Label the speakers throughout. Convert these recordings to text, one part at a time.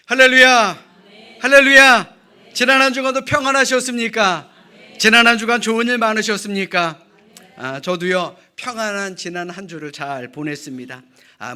Speaker 1: 할렐루야. 할렐루야. 지난 한 주간도 평안하셨습니까? 지난 한 주간 좋은 일 많으셨습니까? 저도요, 평안한 지난 한 주를 잘 보냈습니다.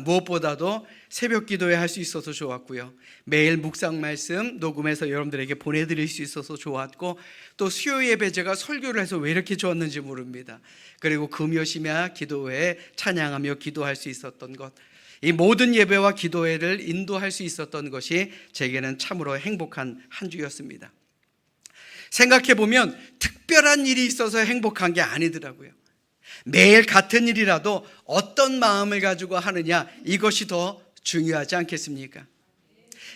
Speaker 1: 무엇보다도 새벽 기도회 할 수 있어서 좋았고요, 매일 묵상 말씀 녹음해서 여러분들에게 보내드릴 수 있어서 좋았고, 또 수요 예배 제가 설교를 해서 왜 이렇게 좋았는지 모릅니다. 그리고 금요 심야 기도회에 찬양하며 기도할 수 있었던 것, 이 모든 예배와 기도회를 인도할 수 있었던 것이 제게는 참으로 행복한 한 주였습니다. 생각해보면 특별한 일이 있어서 행복한 게 아니더라고요. 매일 같은 일이라도 어떤 마음을 가지고 하느냐, 이것이 더 중요하지 않겠습니까?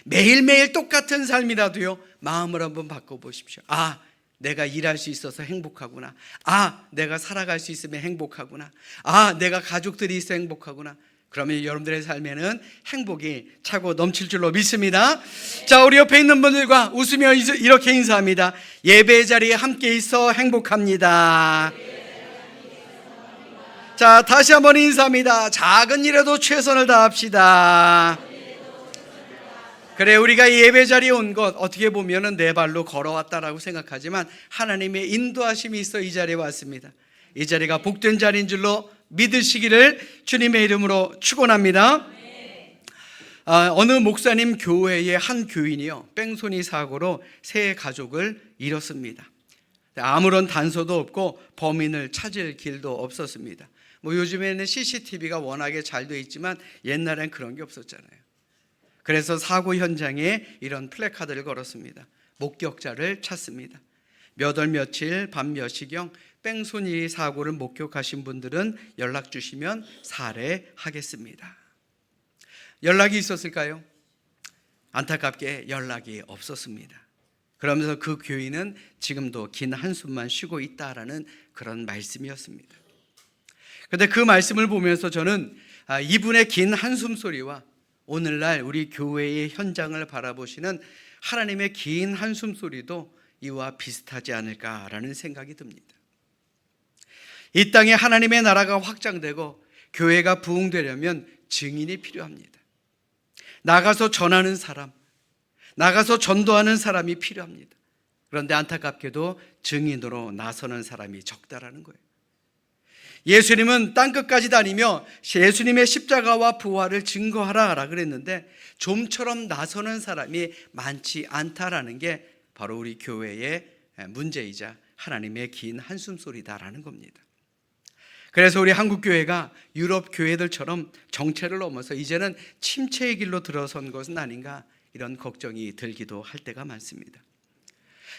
Speaker 1: 매일매일 똑같은 삶이라도요, 마음을 한번 바꿔보십시오. 내가 일할 수 있어서 행복하구나. 내가 살아갈 수 있으면 행복하구나. 내가 가족들이 있어 행복하구나. 그러면 여러분들의 삶에는 행복이 차고 넘칠 줄로 믿습니다. 자, 우리 옆에 있는 분들과 웃으며 이렇게 인사합니다. 예배 자리에 함께 있어 행복합니다. 자, 다시 한번 인사합니다. 작은 일에도 최선을 다합시다. 그래, 우리가 예배 자리에 온 것 어떻게 보면은 내 발로 걸어왔다라고 생각하지만 하나님의 인도하심이 있어 이 자리에 왔습니다. 이 자리가 복된 자리인 줄로 믿으시기를 주님의 이름으로 축원합니다. 어느 목사님 교회의 한 교인이요, 뺑소니 사고로 세 가족을 잃었습니다. 아무런 단서도 없고 범인을 찾을 길도 없었습니다. 요즘에는 CCTV가 워낙에 잘 돼 있지만 옛날엔 그런 게 없었잖아요. 그래서 사고 현장에 이런 플래카드를 걸었습니다. 목격자를 찾습니다. 몇 월 며칠 밤 몇 시경 뺑소니 사고를 목격하신 분들은 연락 주시면 살해하겠습니다. 연락이 있었을까요? 안타깝게 연락이 없었습니다. 그러면서 그 교인은 지금도 긴 한숨만 쉬고 있다라는 그런 말씀이었습니다. 그런데 그 말씀을 보면서 저는 이분의 긴 한숨 소리와 오늘날 우리 교회의 현장을 바라보시는 하나님의 긴 한숨 소리도 이와 비슷하지 않을까라는 생각이 듭니다. 이 땅에 하나님의 나라가 확장되고 교회가 부흥되려면 증인이 필요합니다. 나가서 전하는 사람, 나가서 전도하는 사람이 필요합니다. 그런데 안타깝게도 증인으로 나서는 사람이 적다라는 거예요. 예수님은 땅끝까지 다니며 예수님의 십자가와 부활을 증거하라 그랬는데 좀처럼 나서는 사람이 많지 않다라는 게 바로 우리 교회의 문제이자 하나님의 긴 한숨소리다라는 겁니다. 그래서 우리 한국교회가 유럽 교회들처럼 정체를 넘어서 이제는 침체의 길로 들어선 것은 아닌가, 이런 걱정이 들기도 할 때가 많습니다.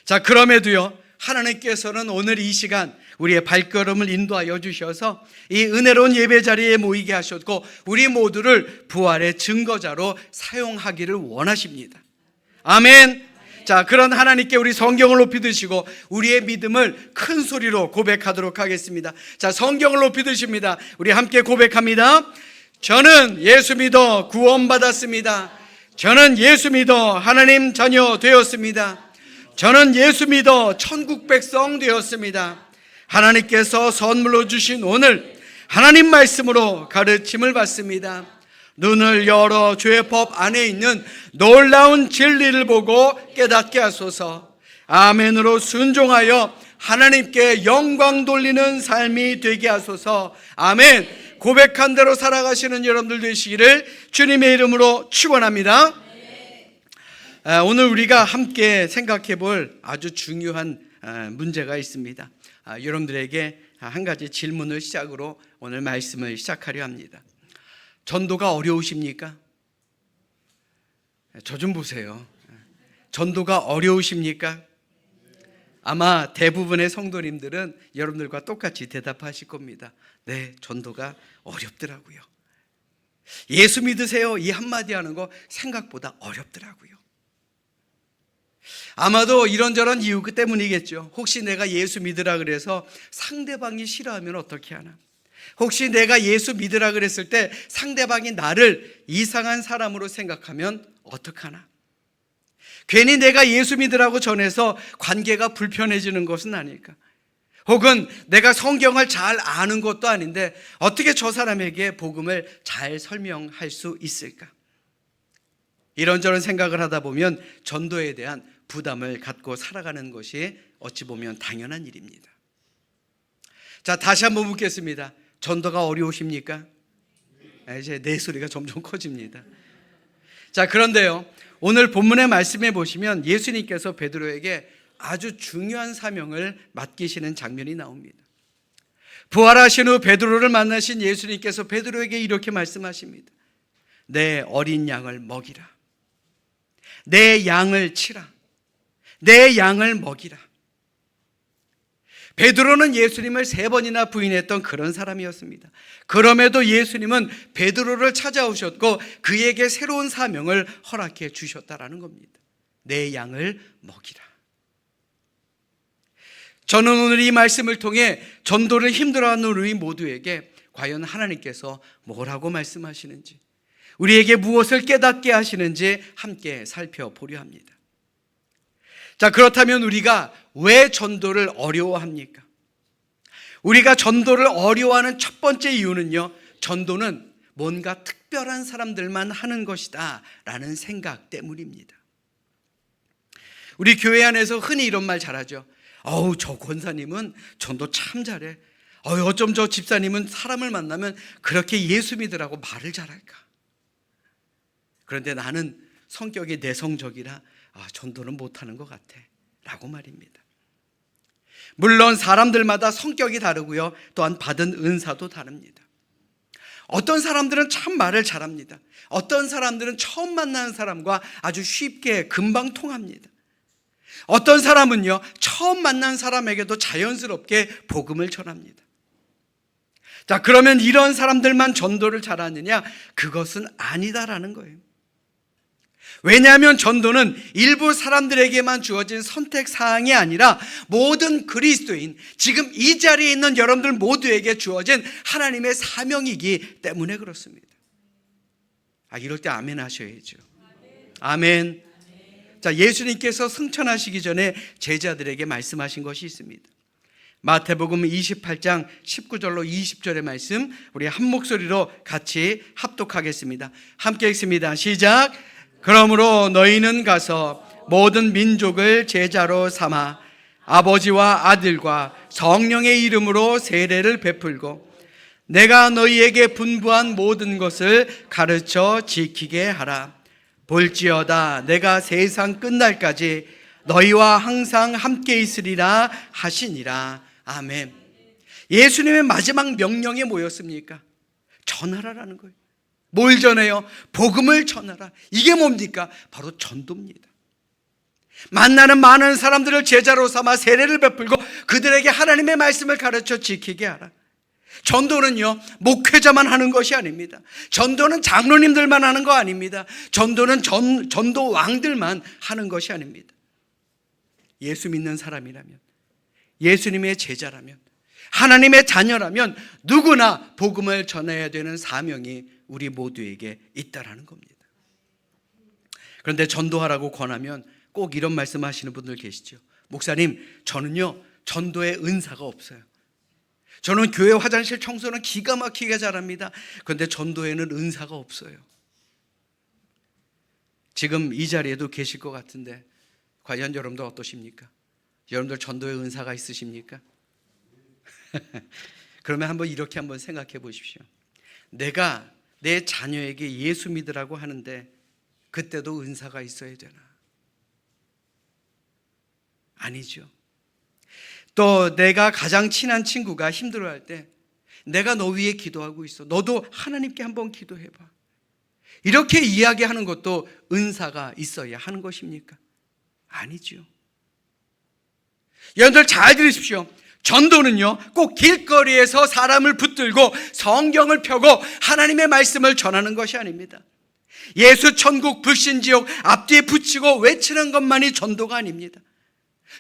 Speaker 1: 자, 그럼에도요, 하나님께서는 오늘 이 시간 우리의 발걸음을 인도하여 주셔서 이 은혜로운 예배 자리에 모이게 하셨고 우리 모두를 부활의 증거자로 사용하기를 원하십니다. 아멘. 자, 그런 하나님께 우리 성경을 높이 드시고 우리의 믿음을 큰 소리로 고백하도록 하겠습니다. 자, 성경을 높이 드십니다. 우리 함께 고백합니다. 저는 예수 믿어 구원받았습니다. 저는 예수 믿어 하나님 자녀 되었습니다. 저는 예수 믿어 천국 백성 되었습니다. 하나님께서 선물로 주신 오늘 하나님 말씀으로 가르침을 받습니다. 눈을 열어 주의 법 안에 있는 놀라운 진리를 보고 깨닫게 하소서. 아멘으로 순종하여 하나님께 영광 돌리는 삶이 되게 하소서. 아멘. 고백한 대로 살아가시는 여러분들 되시기를 주님의 이름으로 축원합니다. 오늘 우리가 함께 생각해 볼 아주 중요한 문제가 있습니다. 여러분들에게 한 가지 질문을 시작으로 오늘 말씀을 시작하려 합니다. 전도가 어려우십니까? 저 좀 보세요. 전도가 어려우십니까? 아마 대부분의 성도님들은 여러분들과 똑같이 대답하실 겁니다. 네, 전도가 어렵더라고요. 예수 믿으세요, 이 한마디 하는 거 생각보다 어렵더라고요. 아마도 이런저런 이유 때문이겠죠. 혹시 내가 예수 믿으라 그래서 상대방이 싫어하면 어떻게 하나? 혹시 내가 예수 믿으라 그랬을 때 상대방이 나를 이상한 사람으로 생각하면 어떡하나? 괜히 내가 예수 믿으라고 전해서 관계가 불편해지는 것은 아닐까? 혹은 내가 성경을 잘 아는 것도 아닌데 어떻게 저 사람에게 복음을 잘 설명할 수 있을까? 이런저런 생각을 하다 보면 전도에 대한 부담을 갖고 살아가는 것이 어찌 보면 당연한 일입니다. 자, 다시 한번 묻겠습니다. 전도가 어려우십니까? 이제 내 소리가 점점 커집니다. 자, 그런데요, 오늘 본문의 말씀에 보시면 예수님께서 베드로에게 아주 중요한 사명을 맡기시는 장면이 나옵니다. 부활하신 후 베드로를 만나신 예수님께서 베드로에게 이렇게 말씀하십니다. 내 어린 양을 먹이라. 내 양을 치라. 내 양을 먹이라. 베드로는 예수님을 3번이나 부인했던 그런 사람이었습니다. 그럼에도 예수님은 베드로를 찾아오셨고 그에게 새로운 사명을 허락해 주셨다라는 겁니다. 내 양을 먹이라. 저는 오늘 이 말씀을 통해 전도를 힘들어하는 우리 모두에게 과연 하나님께서 뭐라고 말씀하시는지, 우리에게 무엇을 깨닫게 하시는지 함께 살펴보려 합니다. 자, 그렇다면 우리가 왜 전도를 어려워합니까? 우리가 전도를 어려워하는 첫 번째 이유는요, 전도는 뭔가 특별한 사람들만 하는 것이다 라는 생각 때문입니다. 우리 교회 안에서 흔히 이런 말 잘하죠. 어우, 저 권사님은 전도 참 잘해. 어쩜 저 집사님은 사람을 만나면 그렇게 예수 믿으라고 말을 잘할까? 그런데 나는 성격이 내성적이라 전도는 못하는 것 같아 라고 말입니다. 물론 사람들마다 성격이 다르고요, 또한 받은 은사도 다릅니다. 어떤 사람들은 참 말을 잘합니다. 어떤 사람들은 처음 만나는 사람과 아주 쉽게 금방 통합니다. 어떤 사람은요, 처음 만난 사람에게도 자연스럽게 복음을 전합니다. 자, 그러면 이런 사람들만 전도를 잘하느냐? 그것은 아니다라는 거예요. 왜냐하면 전도는 일부 사람들에게만 주어진 선택 사항이 아니라 모든 그리스도인, 지금 이 자리에 있는 여러분들 모두에게 주어진 하나님의 사명이기 때문에 그렇습니다. 이럴 때 아멘 하셔야죠. 아멘. 자, 예수님께서 승천하시기 전에 제자들에게 말씀하신 것이 있습니다. 마태복음 28장 19절로 20절의 말씀, 우리 한 목소리로 같이 합독하겠습니다. 함께 읽습니다. 시작. 그러므로 너희는 가서 모든 민족을 제자로 삼아 아버지와 아들과 성령의 이름으로 세례를 베풀고 내가 너희에게 분부한 모든 것을 가르쳐 지키게 하라. 볼지어다 내가 세상 끝날까지 너희와 항상 함께 있으리라 하시니라. 아멘. 예수님의 마지막 명령이 뭐였습니까? 전하라라는 거예요. 뭘 전해요? 복음을 전하라. 이게 뭡니까? 바로 전도입니다. 만나는 많은 사람들을 제자로 삼아 세례를 베풀고 그들에게 하나님의 말씀을 가르쳐 지키게 하라. 전도는요, 목회자만 하는 것이 아닙니다. 전도는 장로님들만 하는 거 아닙니다. 전도는 전도 왕들만 하는 것이 아닙니다. 예수 믿는 사람이라면, 예수님의 제자라면, 하나님의 자녀라면 누구나 복음을 전해야 되는 사명이 우리 모두에게 있다라는 겁니다. 그런데 전도하라고 권하면 꼭 이런 말씀하시는 분들 계시죠. 목사님, 저는요 전도의 은사가 없어요. 저는 교회 화장실 청소는 기가 막히게 잘합니다. 그런데 전도에는 은사가 없어요. 지금 이 자리에도 계실 것 같은데 과연 여러분들 어떠십니까? 여러분들 전도의 은사가 있으십니까? 그러면 한번 이렇게 한번 생각해 보십시오. 내가 내 자녀에게 예수 믿으라고 하는데 그때도 은사가 있어야 되나? 아니죠. 또 내가 가장 친한 친구가 힘들어할 때 내가 너 위해 기도하고 있어. 너도 하나님께 한번 기도해봐. 이렇게 이야기하는 것도 은사가 있어야 하는 것입니까? 아니죠. 여러분들 잘 들으십시오. 전도는요, 꼭 길거리에서 사람을 붙들고 성경을 펴고 하나님의 말씀을 전하는 것이 아닙니다. 예수 천국 불신지옥 앞뒤에 붙이고 외치는 것만이 전도가 아닙니다.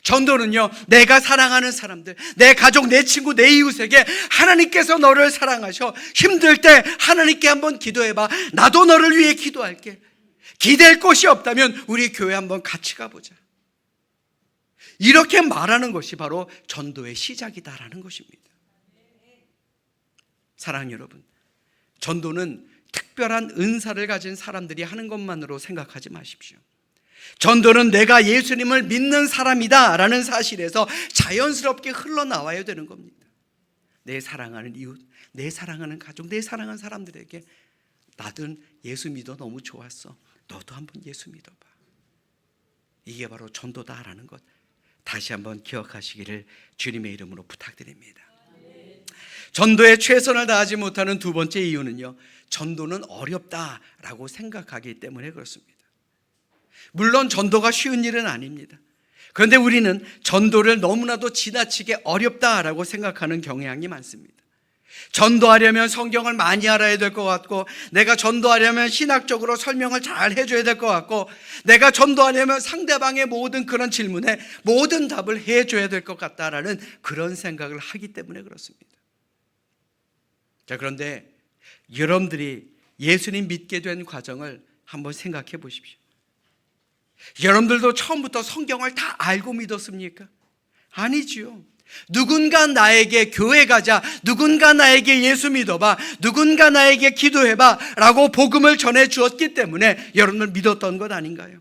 Speaker 1: 전도는요, 내가 사랑하는 사람들, 내 가족, 내 친구, 내 이웃에게 하나님께서 너를 사랑하셔. 힘들 때 하나님께 한번 기도해봐. 나도 너를 위해 기도할게. 기댈 곳이 없다면 우리 교회 한번 같이 가보자. 이렇게 말하는 것이 바로 전도의 시작이다라는 것입니다. 사랑하는 여러분, 전도는 특별한 은사를 가진 사람들이 하는 것만으로 생각하지 마십시오. 전도는 내가 예수님을 믿는 사람이다 라는 사실에서 자연스럽게 흘러나와야 되는 겁니다. 내 사랑하는 이웃, 내 사랑하는 가족, 내 사랑하는 사람들에게 나도 예수 믿어 너무 좋았어, 너도 한번 예수 믿어봐. 이게 바로 전도다라는 것 다시 한번 기억하시기를 주님의 이름으로 부탁드립니다. 전도에 최선을 다하지 못하는 두 번째 이유는요, 전도는 어렵다라고 생각하기 때문에 그렇습니다. 물론 전도가 쉬운 일은 아닙니다. 그런데 우리는 전도를 너무나도 지나치게 어렵다라고 생각하는 경향이 많습니다. 전도하려면 성경을 많이 알아야 될 것 같고, 내가 전도하려면 신학적으로 설명을 잘 해줘야 될 것 같고, 내가 전도하려면 상대방의 모든 그런 질문에 모든 답을 해줘야 될 것 같다라는 그런 생각을 하기 때문에 그렇습니다. 자, 그런데 여러분들이 예수님 믿게 된 과정을 한번 생각해 보십시오. 여러분들도 처음부터 성경을 다 알고 믿었습니까? 아니지요. 누군가 나에게 교회 가자, 누군가 나에게 예수 믿어봐, 누군가 나에게 기도해봐 라고 복음을 전해 주었기 때문에 여러분을 믿었던 것 아닌가요?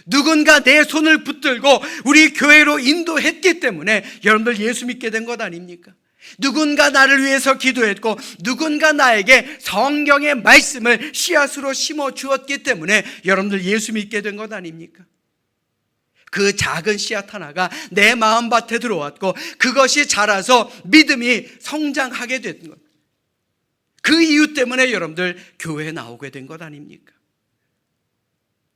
Speaker 1: 누군가 내 손을 붙들고 우리 교회로 인도했기 때문에 여러분들 예수 믿게 된 것 아닙니까? 누군가 나를 위해서 기도했고, 누군가 나에게 성경의 말씀을 씨앗으로 심어 주었기 때문에 여러분들 예수 믿게 된 것 아닙니까? 그 작은 씨앗 하나가 내 마음밭에 들어왔고, 그것이 자라서 믿음이 성장하게 된 것, 그 이유 때문에 여러분들 교회에 나오게 된 것 아닙니까?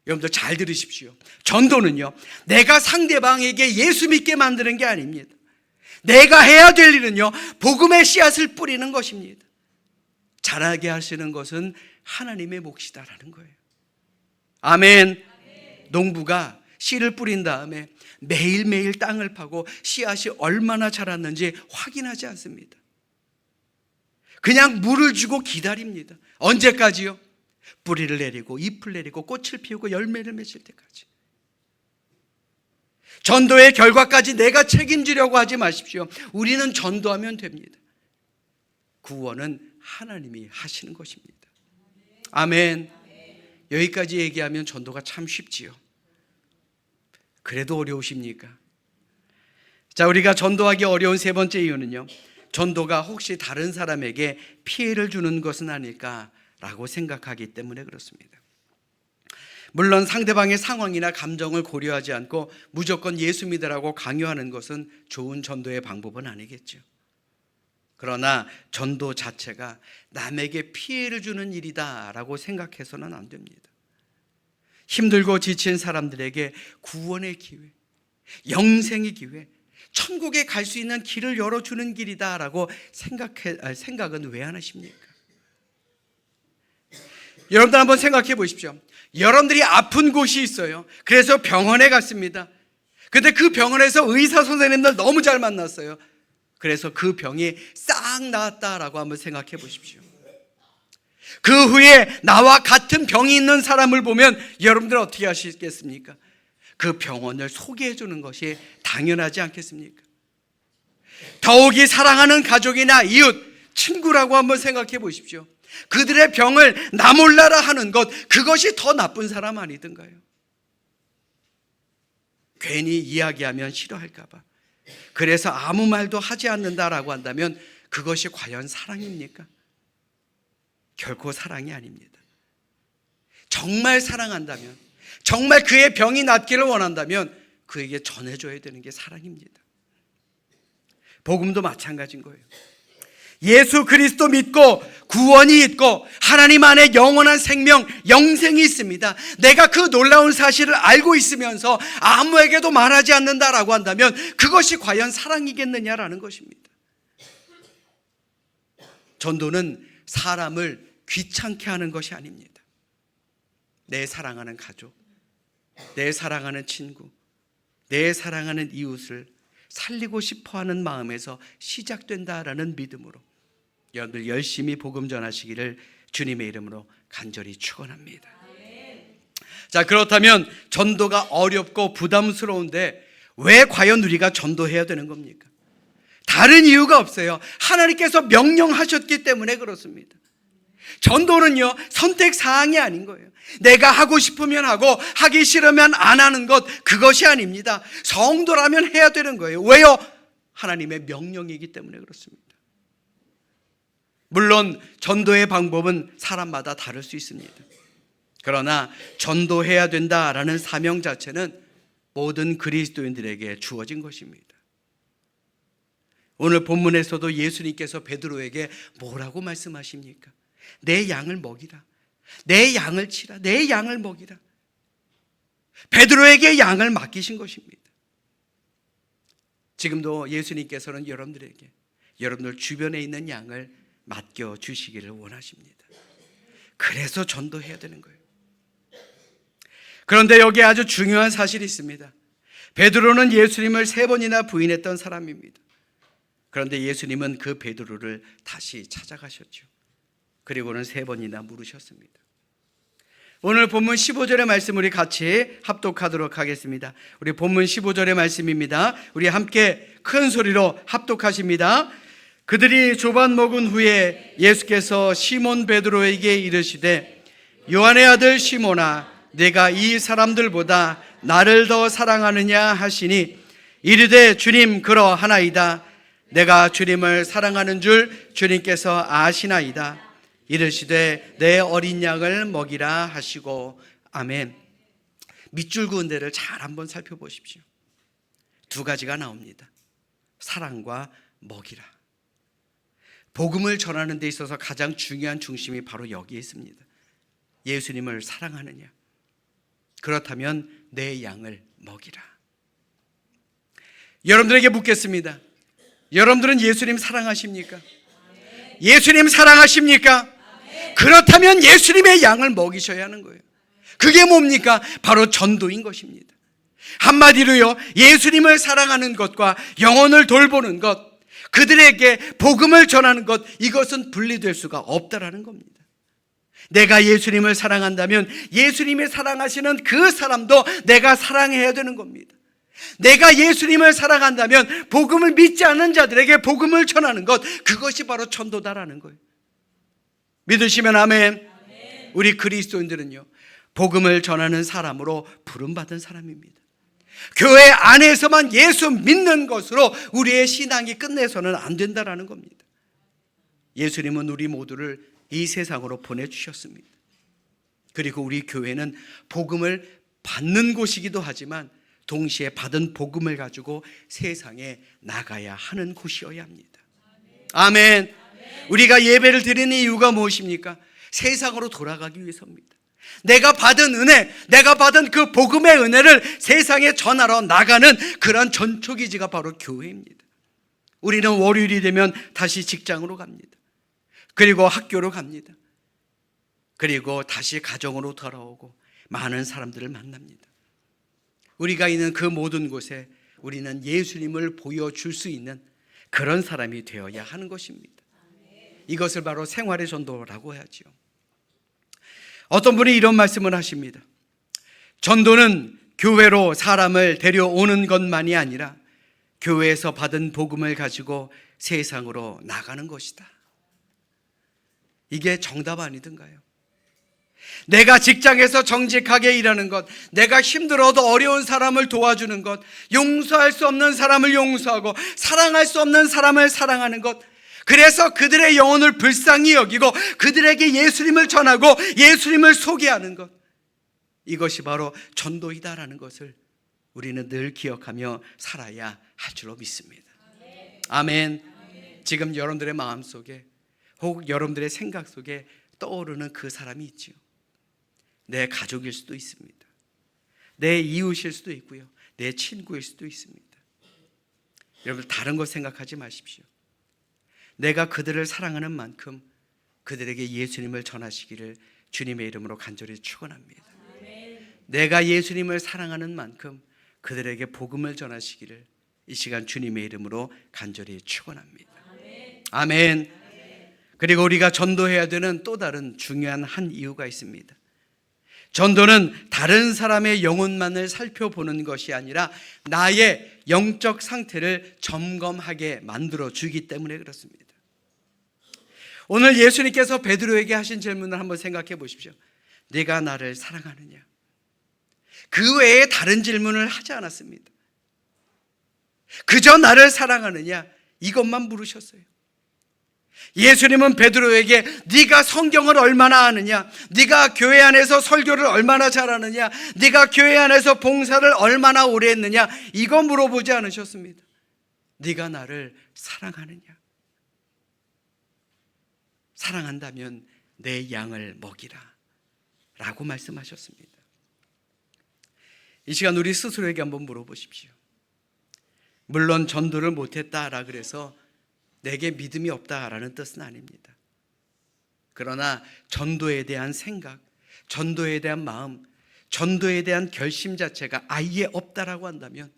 Speaker 1: 여러분들 잘 들으십시오. 전도는요, 내가 상대방에게 예수 믿게 만드는 게 아닙니다. 내가 해야 될 일은요, 복음의 씨앗을 뿌리는 것입니다. 자라게 하시는 것은 하나님의 몫이다라는 거예요. 아멘. 농부가 씨를 뿌린 다음에 매일매일 땅을 파고 씨앗이 얼마나 자랐는지 확인하지 않습니다. 그냥 물을 주고 기다립니다. 언제까지요? 뿌리를 내리고 잎을 내리고 꽃을 피우고 열매를 맺을 때까지. 전도의 결과까지 내가 책임지려고 하지 마십시오. 우리는 전도하면 됩니다. 구원은 하나님이 하시는 것입니다. 아멘. 여기까지 얘기하면 전도가 참 쉽지요. 그래도 어려우십니까? 자, 우리가 전도하기 어려운 세 번째 이유는요, 전도가 혹시 다른 사람에게 피해를 주는 것은 아닐까라고 생각하기 때문에 그렇습니다. 물론 상대방의 상황이나 감정을 고려하지 않고 무조건 예수 믿으라고 강요하는 것은 좋은 전도의 방법은 아니겠죠. 그러나 전도 자체가 남에게 피해를 주는 일이다라고 생각해서는 안 됩니다. 힘들고 지친 사람들에게 구원의 기회, 영생의 기회, 천국에 갈 수 있는 길을 열어주는 길이다라고 생각은 왜 안 하십니까? 여러분들 한번 생각해 보십시오. 여러분들이 아픈 곳이 있어요. 그래서 병원에 갔습니다. 근데 그 병원에서 의사 선생님들 너무 잘 만났어요. 그래서 그 병이 싹 나았다라고 한번 생각해 보십시오. 그 후에 나와 같은 병이 있는 사람을 보면 여러분들은 어떻게 하시겠습니까? 그 병원을 소개해 주는 것이 당연하지 않겠습니까? 더욱이 사랑하는 가족이나 이웃, 친구라고 한번 생각해 보십시오. 그들의 병을 나 몰라라 하는 것, 그것이 더 나쁜 사람 아니던가요? 괜히 이야기하면 싫어할까 봐, 그래서 아무 말도 하지 않는다라고 한다면 그것이 과연 사랑입니까? 결코 사랑이 아닙니다. 정말 사랑한다면, 정말 그의 병이 낫기를 원한다면 그에게 전해줘야 되는 게 사랑입니다. 복음도 마찬가지인 거예요. 예수 그리스도 믿고 구원이 있고 하나님 안에 영원한 생명, 영생이 있습니다. 내가 그 놀라운 사실을 알고 있으면서 아무에게도 말하지 않는다라고 한다면 그것이 과연 사랑이겠느냐라는 것입니다. 전도는 사람을 귀찮게 하는 것이 아닙니다. 내 사랑하는 가족, 내 사랑하는 친구, 내 사랑하는 이웃을 살리고 싶어하는 마음에서 시작된다라는 믿음으로 여러분들 열심히 복음 전하시기를 주님의 이름으로 간절히 축원합니다. 자, 그렇다면 전도가 어렵고 부담스러운데 왜 과연 우리가 전도해야 되는 겁니까? 다른 이유가 없어요. 하나님께서 명령하셨기 때문에 그렇습니다. 전도는요, 선택사항이 아닌 거예요. 내가 하고 싶으면 하고 하기 싫으면 안 하는 것, 그것이 아닙니다. 성도라면 해야 되는 거예요. 왜요? 하나님의 명령이기 때문에 그렇습니다. 물론 전도의 방법은 사람마다 다를 수 있습니다. 그러나 전도해야 된다라는 사명 자체는 모든 그리스도인들에게 주어진 것입니다. 오늘 본문에서도 예수님께서 베드로에게 뭐라고 말씀하십니까? 내 양을 먹이라. 내 양을 치라. 내 양을 먹이라. 베드로에게 양을 맡기신 것입니다. 지금도 예수님께서는 여러분들에게 여러분들 주변에 있는 양을 맡겨주시기를 원하십니다. 그래서 전도해야 되는 거예요. 그런데 여기에 아주 중요한 사실이 있습니다. 베드로는 예수님을 3번이나 부인했던 사람입니다. 그런데 예수님은 그 베드로를 다시 찾아가셨죠. 그리고는 3번이나 물으셨습니다. 오늘 본문 15절의 말씀 우리 같이 합독하도록 하겠습니다. 우리 본문 15절의 말씀입니다. 우리 함께 큰 소리로 합독하십니다. 그들이 조반 먹은 후에 예수께서 시몬 베드로에게 이르시되 요한의 아들 시몬아 내가 이 사람들보다 나를 더 사랑하느냐 하시니 이르되 주님 그러하나이다. 내가 주님을 사랑하는 줄 주님께서 아시나이다. 이르시되 내 어린 양을 먹이라 하시고 아멘. 밑줄 그은 데를 잘 한번 살펴보십시오. 2가지가 나옵니다. 사랑과 먹이라. 복음을 전하는 데 있어서 가장 중요한 중심이 바로 여기에 있습니다. 예수님을 사랑하느냐? 그렇다면 내 양을 먹이라. 여러분들에게 묻겠습니다. 여러분들은 예수님 사랑하십니까? 예수님 사랑하십니까? 그렇다면 예수님의 양을 먹이셔야 하는 거예요. 그게 뭡니까? 바로 전도인 것입니다. 한마디로요, 예수님을 사랑하는 것과 영혼을 돌보는 것, 그들에게 복음을 전하는 것, 이것은 분리될 수가 없다라는 겁니다. 내가 예수님을 사랑한다면 예수님이 사랑하시는 그 사람도 내가 사랑해야 되는 겁니다. 내가 예수님을 사랑한다면 복음을 믿지 않는 자들에게 복음을 전하는 것, 그것이 바로 전도다라는 거예요. 믿으시면 아멘. 우리 그리스도인들은요, 복음을 전하는 사람으로 부름받은 사람입니다. 교회 안에서만 예수 믿는 것으로 우리의 신앙이 끝내서는 안 된다라는 겁니다. 예수님은 우리 모두를 이 세상으로 보내주셨습니다. 그리고 우리 교회는 복음을 받는 곳이기도 하지만 동시에 받은 복음을 가지고 세상에 나가야 하는 곳이어야 합니다. 아멘. 우리가 예배를 드리는 이유가 무엇입니까? 세상으로 돌아가기 위해서입니다. 내가 받은 은혜, 내가 받은 그 복음의 은혜를 세상에 전하러 나가는 그런 전초기지가 바로 교회입니다. 우리는 월요일이 되면 다시 직장으로 갑니다. 그리고 학교로 갑니다. 그리고 다시 가정으로 돌아오고 많은 사람들을 만납니다. 우리가 있는 그 모든 곳에 우리는 예수님을 보여줄 수 있는 그런 사람이 되어야 하는 것입니다. 이것을 바로 생활의 전도라고 하죠. 어떤 분이 이런 말씀을 하십니다. 전도는 교회로 사람을 데려오는 것만이 아니라 교회에서 받은 복음을 가지고 세상으로 나가는 것이다. 이게 정답 아니던가요? 내가 직장에서 정직하게 일하는 것, 내가 힘들어도 어려운 사람을 도와주는 것, 용서할 수 없는 사람을 용서하고 사랑할 수 없는 사람을 사랑하는 것, 그래서 그들의 영혼을 불쌍히 여기고 그들에게 예수님을 전하고 예수님을 소개하는 것, 이것이 바로 전도이다라는 것을 우리는 늘 기억하며 살아야 할 줄로 믿습니다. 아멘. 지금 여러분들의 마음속에 혹 여러분들의 생각 속에 떠오르는 그 사람이 있지요. 내 가족일 수도 있습니다. 내 이웃일 수도 있고요. 내 친구일 수도 있습니다. 여러분 다른 것 생각하지 마십시오. 내가 그들을 사랑하는 만큼 그들에게 예수님을 전하시기를 주님의 이름으로 간절히 축원합니다. 내가 예수님을 사랑하는 만큼 그들에게 복음을 전하시기를 이 시간 주님의 이름으로 간절히 축원합니다. 아멘. 그리고 우리가 전도해야 되는 또 다른 중요한 한 이유가 있습니다. 전도는 다른 사람의 영혼만을 살펴보는 것이 아니라 나의 영적 상태를 점검하게 만들어 주기 때문에 그렇습니다. 오늘 예수님께서 베드로에게 하신 질문을 한번 생각해 보십시오. 네가 나를 사랑하느냐? 그 외에 다른 질문을 하지 않았습니다. 그저 나를 사랑하느냐? 이것만 물으셨어요. 예수님은 베드로에게 네가 성경을 얼마나 아느냐, 네가 교회 안에서 설교를 얼마나 잘하느냐, 네가 교회 안에서 봉사를 얼마나 오래 했느냐, 이거 물어보지 않으셨습니다. 네가 나를 사랑하느냐? 사랑한다면 내 양을 먹이라 라고 말씀하셨습니다. 이 시간 우리 스스로에게 한번 물어보십시오. 물론 전도를 못했다라 그래서 내게 믿음이 없다라는 뜻은 아닙니다. 그러나 전도에 대한 생각, 전도에 대한 마음, 전도에 대한 결심 자체가 아예 없다라고 한다면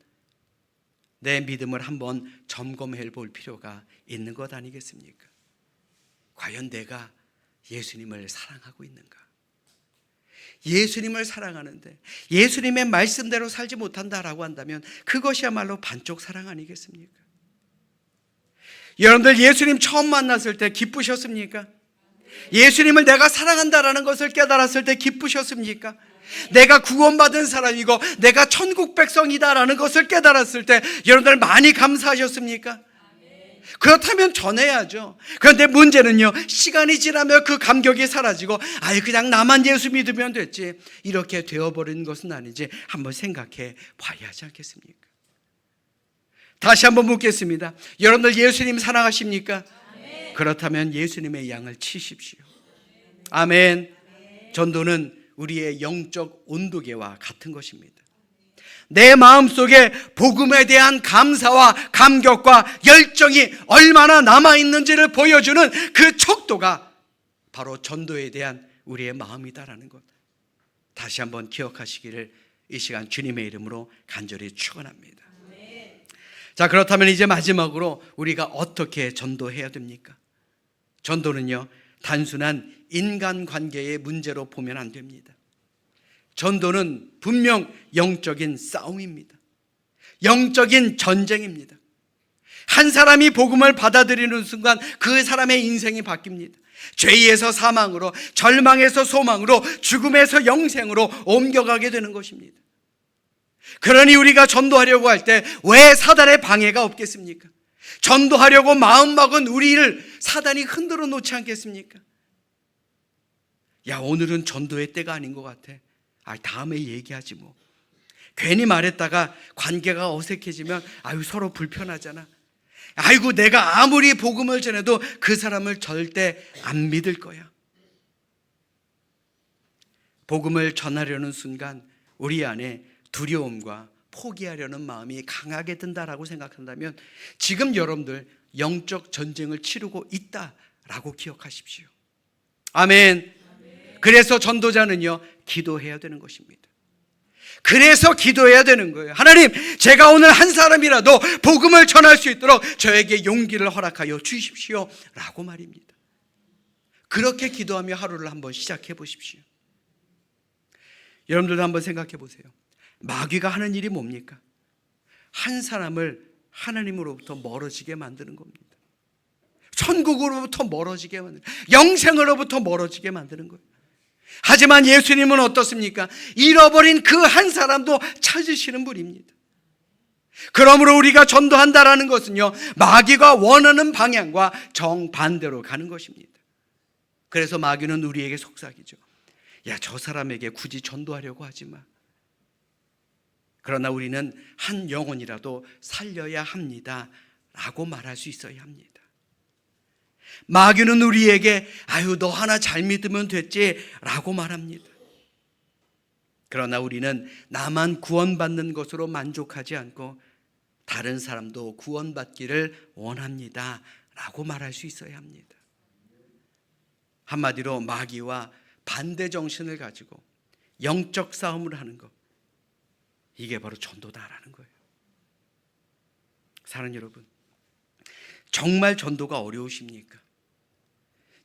Speaker 1: 내 믿음을 한번 점검해 볼 필요가 있는 것 아니겠습니까? 과연 내가 예수님을 사랑하고 있는가? 예수님을 사랑하는데 예수님의 말씀대로 살지 못한다라고 한다면 그것이야말로 반쪽 사랑 아니겠습니까? 여러분들 예수님 처음 만났을 때 기쁘셨습니까? 예수님을 내가 사랑한다라는 것을 깨달았을 때 기쁘셨습니까? 내가 구원받은 사람이고 내가 천국 백성이다라는 것을 깨달았을 때 여러분들 많이 감사하셨습니까? 그렇다면 전해야죠. 그런데 문제는요, 시간이 지나면 그 감격이 사라지고 아예 그냥 나만 예수 믿으면 됐지, 이렇게 되어버리는 것은 아닌지 한번 생각해 봐야 하지 않겠습니까? 다시 한번 묻겠습니다. 여러분들 예수님 사랑하십니까? 아멘. 그렇다면 예수님의 양을 치십시오. 아멘. 전도는 우리의 영적 온도계와 같은 것입니다. 내 마음속에 복음에 대한 감사와 감격과 열정이 얼마나 남아있는지를 보여주는 그 척도가 바로 전도에 대한 우리의 마음이다라는 것, 다시 한번 기억하시기를 이 시간 주님의 이름으로 간절히 축원합니다. 자, 그렇다면 이제 마지막으로 우리가 어떻게 전도해야 됩니까? 전도는요, 단순한 인간관계의 문제로 보면 안 됩니다. 전도는 분명 영적인 싸움입니다. 영적인 전쟁입니다. 한 사람이 복음을 받아들이는 순간 그 사람의 인생이 바뀝니다. 죄에서 사망으로, 절망에서 소망으로, 죽음에서 영생으로 옮겨가게 되는 것입니다. 그러니 우리가 전도하려고 할 때 왜 사단의 방해가 없겠습니까? 전도하려고 마음먹은 우리를 사단이 흔들어 놓지 않겠습니까? 야, 오늘은 전도의 때가 아닌 것 같아. 다음에 얘기하지 뭐. 괜히 말했다가 관계가 어색해지면 서로 불편하잖아. 아이고, 내가 아무리 복음을 전해도 그 사람을 절대 안 믿을 거야. 복음을 전하려는 순간 우리 안에 두려움과 포기하려는 마음이 강하게 든다라고 생각한다면 지금 여러분들 영적 전쟁을 치르고 있다라고 기억하십시오. 아멘. 그래서 전도자는요, 기도해야 되는 것입니다. 그래서 기도해야 되는 거예요. 하나님, 제가 오늘 한 사람이라도 복음을 전할 수 있도록 저에게 용기를 허락하여 주십시오 라고 말입니다. 그렇게 기도하며 하루를 한번 시작해 보십시오. 여러분들도 한번 생각해 보세요. 마귀가 하는 일이 뭡니까? 한 사람을 하나님으로부터 멀어지게 만드는 겁니다. 천국으로부터 멀어지게 만드는, 영생으로부터 멀어지게 만드는 거예요. 하지만 예수님은 어떻습니까? 잃어버린 그 한 사람도 찾으시는 분입니다. 그러므로 우리가 전도한다라는 것은요, 마귀가 원하는 방향과 정반대로 가는 것입니다. 그래서 마귀는 우리에게 속삭이죠. 야, 저 사람에게 굳이 전도하려고 하지 마. 그러나 우리는 한 영혼이라도 살려야 합니다 라고 말할 수 있어야 합니다. 마귀는 우리에게 너 하나 잘 믿으면 됐지 라고 말합니다. 그러나 우리는 나만 구원받는 것으로 만족하지 않고 다른 사람도 구원받기를 원합니다 라고 말할 수 있어야 합니다. 한마디로 마귀와 반대 정신을 가지고 영적 싸움을 하는 것, 이게 바로 전도다라는 거예요. 사랑하는 여러분, 정말 전도가 어려우십니까?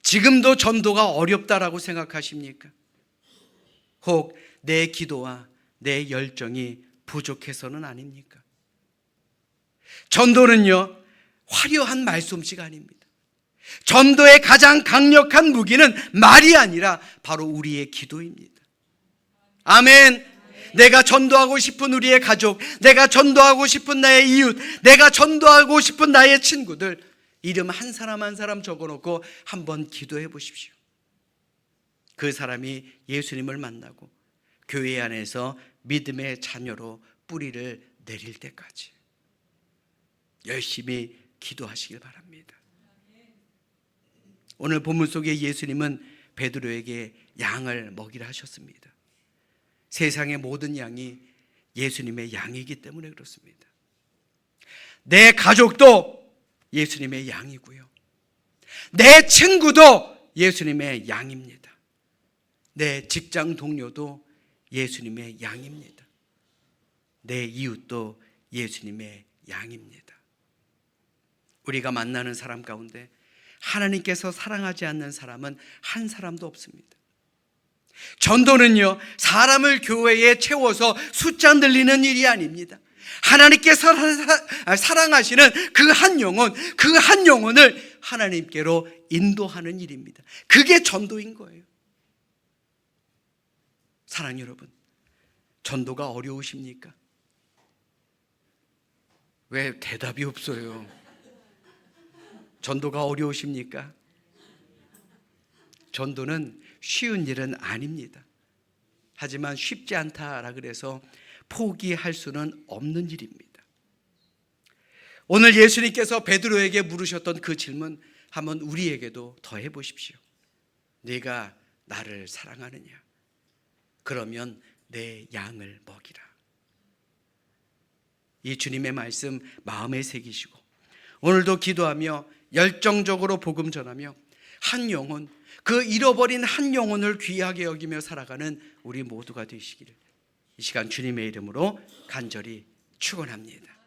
Speaker 1: 지금도 전도가 어렵다라고 생각하십니까? 혹 내 기도와 내 열정이 부족해서는 아닙니까? 전도는요, 화려한 말솜씨가 아닙니다. 전도의 가장 강력한 무기는 말이 아니라 바로 우리의 기도입니다. 아멘. 내가 전도하고 싶은 우리의 가족, 내가 전도하고 싶은 나의 이웃, 내가 전도하고 싶은 나의 친구들, 이름 한 사람 한 사람 적어놓고 한번 기도해 보십시오. 그 사람이 예수님을 만나고 교회 안에서 믿음의 자녀로 뿌리를 내릴 때까지 열심히 기도하시길 바랍니다. 오늘 본문 속에 예수님은 베드로에게 양을 먹이라 하셨습니다. 세상의 모든 양이 예수님의 양이기 때문에 그렇습니다. 내 가족도 예수님의 양이고요, 내 친구도 예수님의 양입니다. 내 직장 동료도 예수님의 양입니다. 내 이웃도 예수님의 양입니다. 우리가 만나는 사람 가운데 하나님께서 사랑하지 않는 사람은 한 사람도 없습니다. 전도는요, 사람을 교회에 채워서 숫자 늘리는 일이 아닙니다. 하나님께서 사랑하시는 그 한 영혼, 그 한 영혼을 하나님께로 인도하는 일입니다. 그게 전도인 거예요. 사랑 여러분, 전도가 어려우십니까? 왜 대답이 없어요? 전도가 어려우십니까? 전도는 쉬운 일은 아닙니다. 하지만 쉽지 않다라 그래서 포기할 수는 없는 일입니다. 오늘 예수님께서 베드로에게 물으셨던 그 질문 한번 우리에게도 더 해보십시오. 네가 나를 사랑하느냐? 그러면 내 양을 먹이라. 이 주님의 말씀 마음에 새기시고 오늘도 기도하며 열정적으로 복음 전하며 한 영혼, 그 잃어버린 한 영혼을 귀하게 여기며 살아가는 우리 모두가 되시기를 이 시간 주님의 이름으로 간절히 축원합니다.